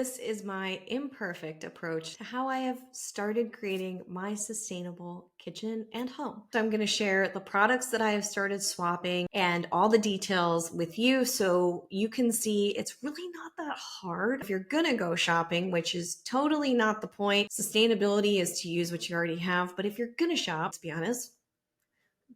This is my imperfect approach to how I have started creating my sustainable kitchen and home. So I'm going to share the products that I have started swapping and all the details with you so you can see it's really not that hard. If you're going to go shopping, which is totally not the point, sustainability is to use what you already have. But if you're going to shop, let's be honest,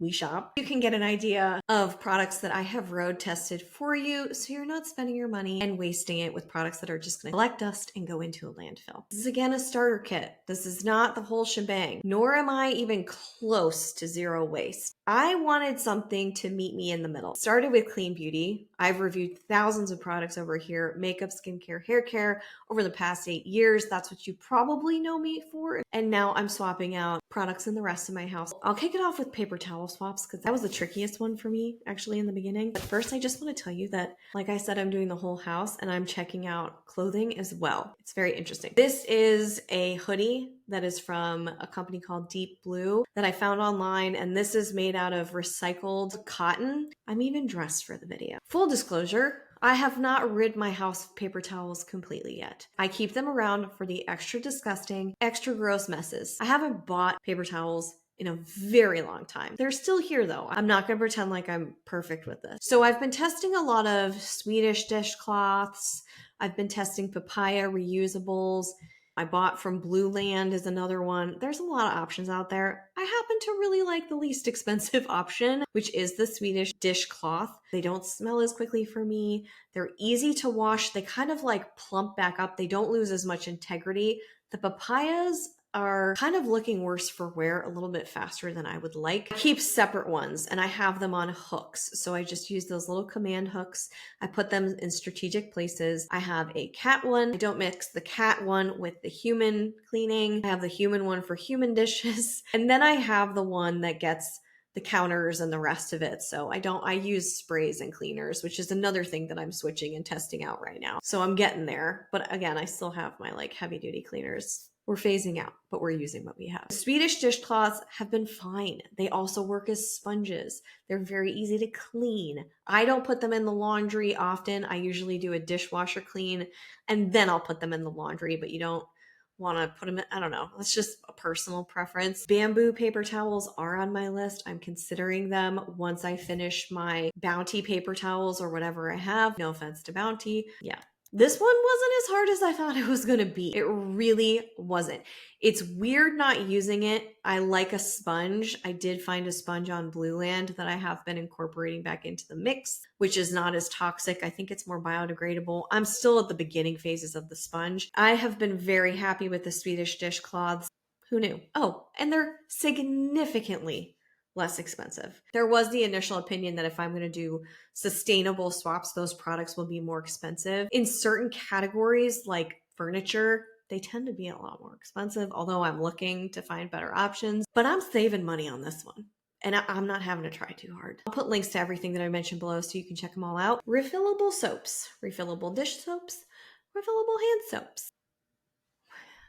we shop, you can get an idea of products that I have road tested for you so you're not spending your money and wasting it with products that are just going to collect dust and go into a landfill. This is again a starter kit. This is not the whole shebang, nor am I even close to zero waste. I wanted something to meet me in the middle. Started with clean beauty. I've reviewed thousands of products over here, makeup, skincare, hair care over the past 8 years. That's what you probably know me for. And now I'm swapping out products in the rest of my house. I'll kick it off with paper towel swaps because that was the trickiest one for me actually in the beginning. But first, I just want to tell you that, like I said, I'm doing the whole house and I'm checking out clothing as well. It's very interesting. This is a hoodie that is from a company called Deep Blue that I found online, and this is made out of recycled cotton. I'm even dressed for the video. Full disclosure, I have not rid my house of paper towels completely yet. I keep them around for the extra disgusting, extra gross messes. I haven't bought paper towels in a very long time. They're still here though. I'm not going to pretend like I'm perfect with this. So I've been testing a lot of Swedish dishcloths. I've been testing papaya reusables. I bought from Blue Land is another one. There's a lot of options out there. I happen to really like the least expensive option, which is the Swedish dishcloth. They don't smell as quickly for me. They're easy to wash. They kind of like plump back up. They don't lose as much integrity. The papayas are kind of looking worse for wear a little bit faster than I would like. I keep separate ones and I have them on hooks. So I just use those little command hooks. I put them in strategic places. I have a cat one. I don't mix the cat one with the human cleaning. I have the human one for human dishes. And then I have the one that gets the counters and the rest of it. So I use sprays and cleaners, which is another thing that I'm switching and testing out right now. So I'm getting there. But again, I still have my like heavy duty cleaners. We're phasing out, but we're using what we have. Swedish dishcloths have been fine. They also work as sponges. They're very easy to clean. I don't put them in the laundry often. I usually do a dishwasher clean and then I'll put them in the laundry, but you don't want to put them in, I don't know. That's just a personal preference. Bamboo paper towels are on my list. I'm considering them once I finish my Bounty paper towels or whatever I have. No offense to Bounty. Yeah. This one wasn't as hard as I thought it was going to be. It really wasn't. It's weird not using it. I like a sponge. I did find a sponge on Blue Land that I have been incorporating back into the mix, which is not as toxic. I think it's more biodegradable. I'm still at the beginning phases of the sponge. I have been very happy with the Swedish dishcloths. Who knew? Oh, and they're significantly less expensive. There was the initial opinion that if I'm going to do sustainable swaps, those products will be more expensive. In certain categories like furniture, they tend to be a lot more expensive, although I'm looking to find better options. But I'm saving money on this one. And I'm not having to try too hard. I'll put links to everything that I mentioned below so you can check them all out. Refillable soaps, refillable dish soaps, refillable hand soaps.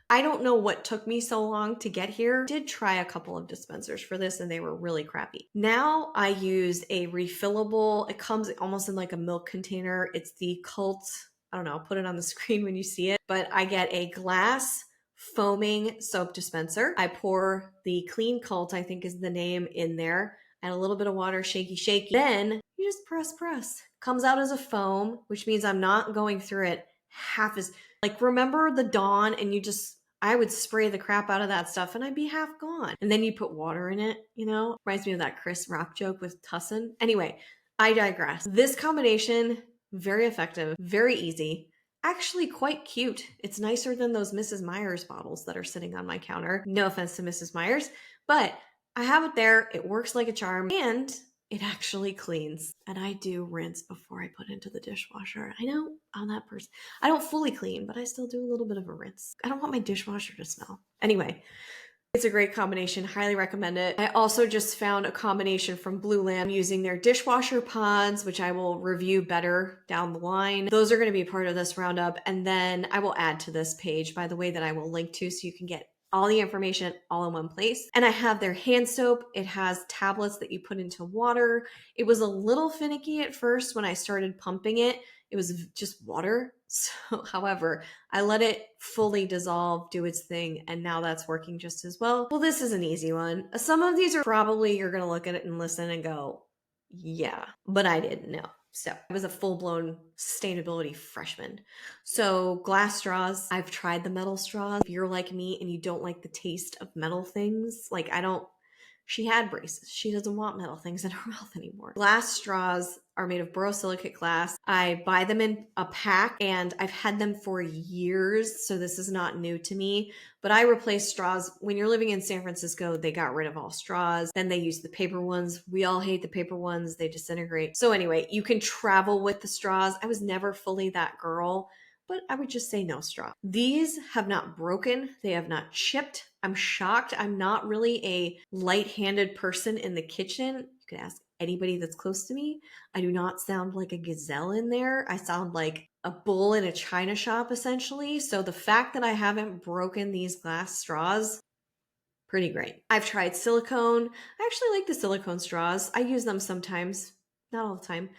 I don't know what took me so long to get here. Did try a couple of dispensers for this and they were really crappy. Now I use a refillable, it comes almost in like a milk container. It's the Cult, I don't know, I'll put it on the screen when you see it, but I get a glass foaming soap dispenser. I pour the Clean Cult, I think is the name, in there. Add a little bit of water, shaky. Then you just press. Comes out as a foam, which means I'm not going through it half as, like, remember the Dawn and I would spray the crap out of that stuff and I'd be half gone. And then you put water in it, reminds me of that Chris Rock joke with Tussin. Anyway, I digress. This combination, very effective, very easy, actually quite cute. It's nicer than those Mrs. Meyer's bottles that are sitting on my counter. No offense to Mrs. Meyer's, but I have it there. It works like a charm and it actually cleans. And I do rinse before I put into the dishwasher. I know I'm that person. I don't fully clean, but I still do a little bit of a rinse. I don't want my dishwasher to smell. Anyway, it's a great combination. Highly recommend it. I also just found a combination from Blue Land using their dishwasher pods, which I will review better down the line. Those are going to be part of this roundup. And then I will add to this page, by the way, that I will link to so you can get all the information all in one place. And I have their hand soap. It has tablets that you put into water. It was a little finicky at first when I started pumping it. It was just water. So, however, I let it fully dissolve, do its thing, and now that's working just as well. Well, this is an easy one. Some of these are probably you're going to look at it and listen and go, yeah, but I didn't know. So I was a full-blown sustainability freshman. So glass straws, I've tried the metal straws. If you're like me and you don't like the taste of metal things, like she had braces. She doesn't want metal things in her mouth anymore. Glass straws are made of borosilicate glass. I buy them in a pack and I've had them for years, so this is not new to me. But I replace straws. When you're living in San Francisco, they got rid of all straws. Then they use the paper ones. We all hate the paper ones. They disintegrate. So anyway, you can travel with the straws. I was never fully that girl, but I would just say no straw. These have not broken. They have not chipped. I'm shocked. I'm not really a light-handed person in the kitchen. You can ask anybody that's close to me. I do not sound like a gazelle in there. I sound like a bull in a china shop, essentially. So the fact that I haven't broken these glass straws, pretty great. I've tried silicone. I actually like the silicone straws. I use them sometimes, not all the time.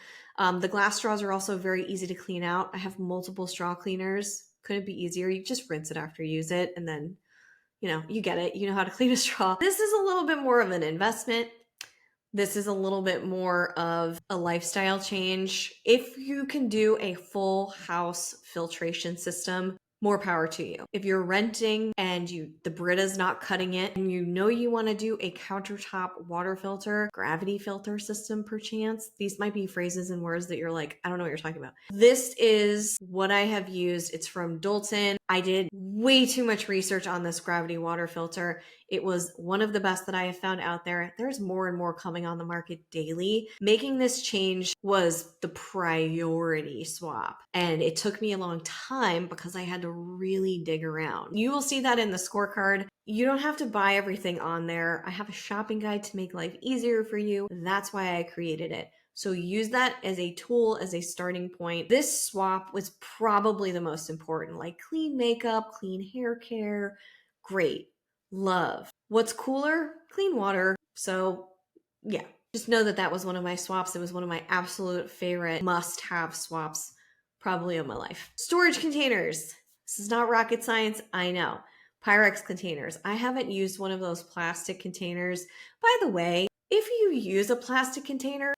The glass straws are also very easy to clean out. I have multiple straw cleaners. Couldn't be easier. You just rinse it after you use it, and then, you get it. You know how to clean a straw. This is a little bit more of an investment. This is a little bit more of a lifestyle change. If you can do a full house filtration system, more power to you. If you're renting and the Britt is not cutting it and you want to do a countertop water filter, gravity filter system perchance, these might be phrases and words that you're like, I don't know what you're talking about. This is what I have used. It's from Dolton. I did way too much research on this gravity water filter. It was one of the best that I have found out there. There's more and more coming on the market daily. Making this change was the priority swap. And it took me a long time because I had to really dig around. You will see that in the scorecard. You don't have to buy everything on there. I have a shopping guide to make life easier for you. That's why I created it. So use that as a tool, as a starting point. This swap was probably the most important, like clean makeup, clean hair care, great. Love. What's cooler? Clean water. So yeah, just know that was one of my swaps. It was one of my absolute favorite must-have swaps probably of my life. Storage containers. This is not rocket science, I know. Pyrex containers. I haven't used one of those plastic containers. By the way, if you use a plastic container,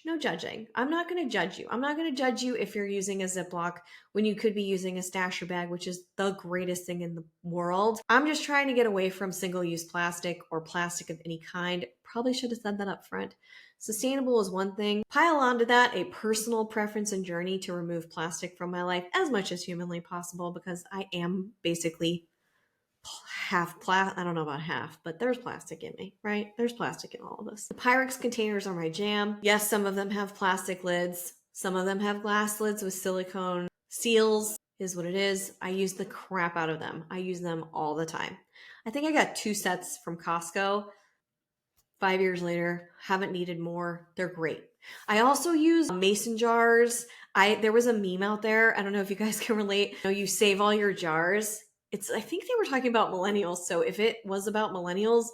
no judging. I'm not going to judge you. I'm not going to judge you if you're using a Ziploc when you could be using a stasher bag, which is the greatest thing in the world. I'm just trying to get away from single-use plastic or plastic of any kind. Probably should have said that up front. Sustainable is one thing. Pile onto that a personal preference and journey to remove plastic from my life as much as humanly possible, because I am basically half plastic. I don't know about half, but there's plastic in me, right? There's plastic in all of us. The Pyrex containers are my jam. Yes, some of them have plastic lids. Some of them have glass lids with silicone seals, is what it is. I use the crap out of them. I use them all the time. I think I got 2 sets from Costco. 5 years later, haven't needed more. They're great. I also use mason jars. There was a meme out there. I don't know if you guys can relate. You save all your jars. I think they were talking about millennials. So if it was about millennials,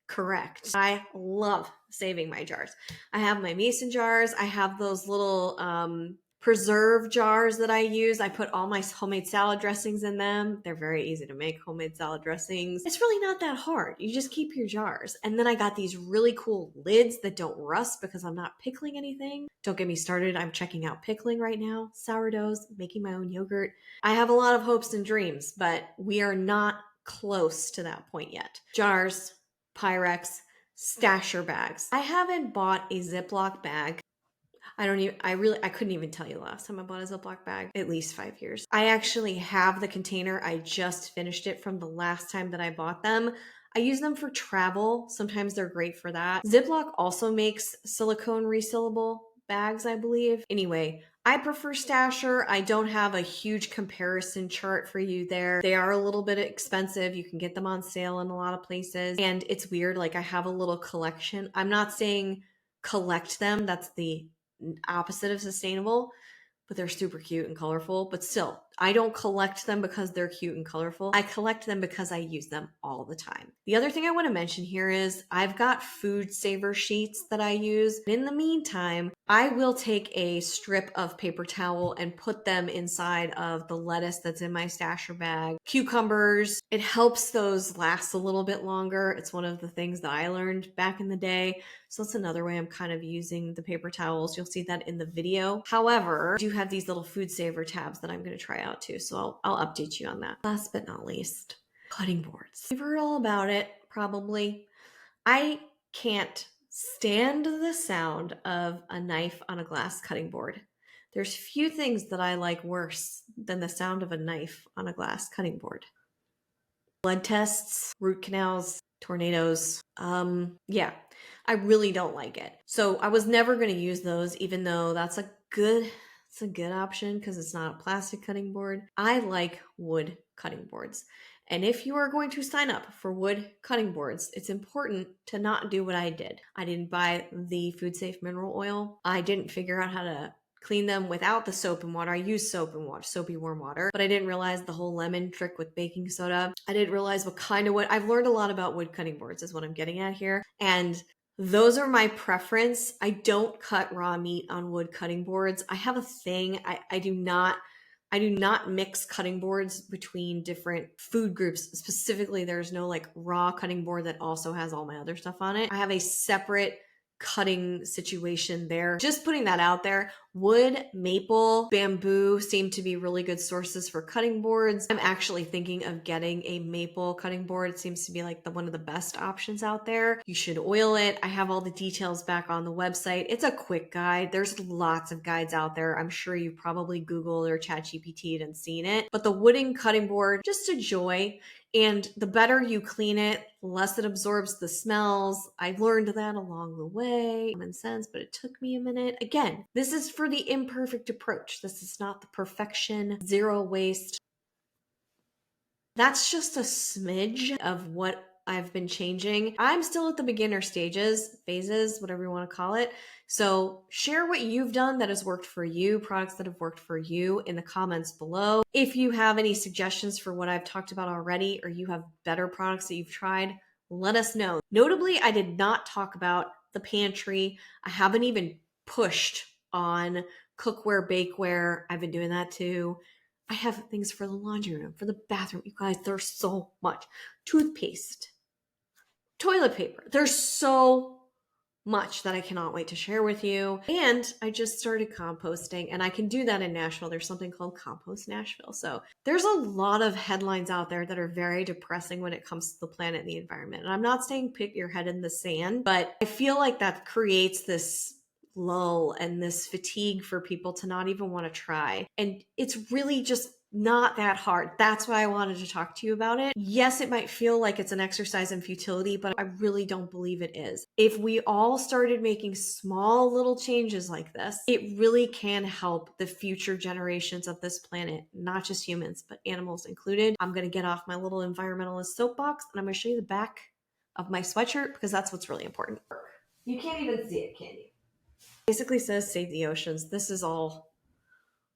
correct. I love saving my jars. I have my mason jars. I have those little preserve jars that I use. I put all my homemade salad dressings in them. They're very easy to make, homemade salad dressings. It's really not that hard. You just keep your jars. And then I got these really cool lids that don't rust because I'm not pickling anything. Don't get me started. I'm checking out pickling right now, sourdoughs, making my own yogurt. I have a lot of hopes and dreams, but we are not close to that point yet. Jars, Pyrex, stasher bags. I haven't bought a Ziploc bag. I couldn't even tell you the last time I bought a Ziploc bag, at least 5 years. I actually have the container. I just finished it from the last time that I bought them. I use them for travel. Sometimes they're great for that. Ziploc also makes silicone resealable bags, I believe. Anyway, I prefer stasher. I don't have a huge comparison chart for you there. They are a little bit expensive. You can get them on sale in a lot of places. And it's weird, like I have a little collection. I'm not saying collect them. That's the opposite of sustainable, but they're super cute and colorful. But still, I don't collect them because they're cute and colorful. I collect them because I use them all the time. The other thing I want to mention here is I've got food saver sheets that I use. In the meantime, I will take a strip of paper towel and put them inside of the lettuce that's in my stasher bag. Cucumbers, it helps those last a little bit longer. It's one of the things that I learned back in the day. So that's another way I'm kind of using the paper towels. You'll see that in the video. However, I do have these little food saver tabs that I'm going to try out too. So I'll update you on that. Last but not least, cutting boards. You've heard all about it, probably. I can't stand the sound of a knife on a glass cutting board. There's few things that I like worse than the sound of a knife on a glass cutting board. Blood tests, root canals, tornadoes. Yeah, I really don't like it. So I was never going to use those, even though it's a good option because it's not a plastic cutting board. I like wood cutting boards. And if you are going to sign up for wood cutting boards, it's important to not do what I did. I didn't buy the food safe mineral oil. I didn't figure out how to clean them without the soap and water. I use soap and water, soapy warm water, but I didn't realize the whole lemon trick with baking soda. I didn't realize what kind of wood. I've learned a lot about wood cutting boards is what I'm getting at here. And those are my preference. I don't cut raw meat on wood cutting boards. I have a thing. I do not mix cutting boards between different food groups. Specifically, there's no like raw cutting board that also has all my other stuff on it. I have a separate cutting situation there. Just putting that out there. Wood, maple, bamboo seem to be really good sources for cutting boards. I'm actually thinking of getting a maple cutting board. It seems to be like one of the best options out there. You should oil it. I have all the details back on the website. It's a quick guide. There's lots of guides out there. I'm sure you probably Googled or ChatGPT'd and seen it. But the wooden cutting board, just a joy. And the better you clean it, the less it absorbs the smells. I learned that along the way. Common sense, but it took me a minute. Again, this is for the imperfect approach. This is not the perfection, zero waste. That's just a smidge of what I've been changing. I'm still at the beginner phases, whatever you want to call it. So share what you've done that has worked for you, products that have worked for you in the comments below. If you have any suggestions for what I've talked about already, or you have better products that you've tried, let us know. Notably, I did not talk about the pantry. I haven't even pushed on cookware, bakeware. I've been doing that too. I have things for the laundry room, for the bathroom. You guys, there's so much. Toothpaste, toilet paper. There's so much that I cannot wait to share with you. And I just started composting, and I can do that in Nashville. There's something called Compost Nashville. So there's a lot of headlines out there that are very depressing when it comes to the planet and the environment. And I'm not saying put your head in the sand, but I feel like that creates this lull and this fatigue for people to not even want to try. And it's really just not that hard. That's why I wanted to talk to you about it. Yes, it might feel like it's an exercise in futility, but I really don't believe it is. If we all started making small little changes like this, it really can help the future generations of this planet, not just humans, but animals included. I'm going to get off my little environmentalist soapbox, and I'm going to show you the back of my sweatshirt because that's what's really important. You can't even see it, can you? Basically says save the oceans. This is all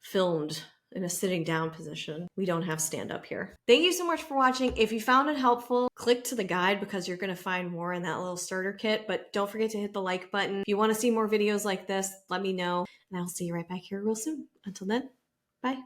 filmed in a sitting down position. We don't have stand up here. Thank you so much for watching. If you found it helpful, click to the guide because you're going to find more in that little starter kit, but don't forget to hit the like button. If you want to see more videos like this, let me know, and I'll see you right back here real soon. Until then, bye.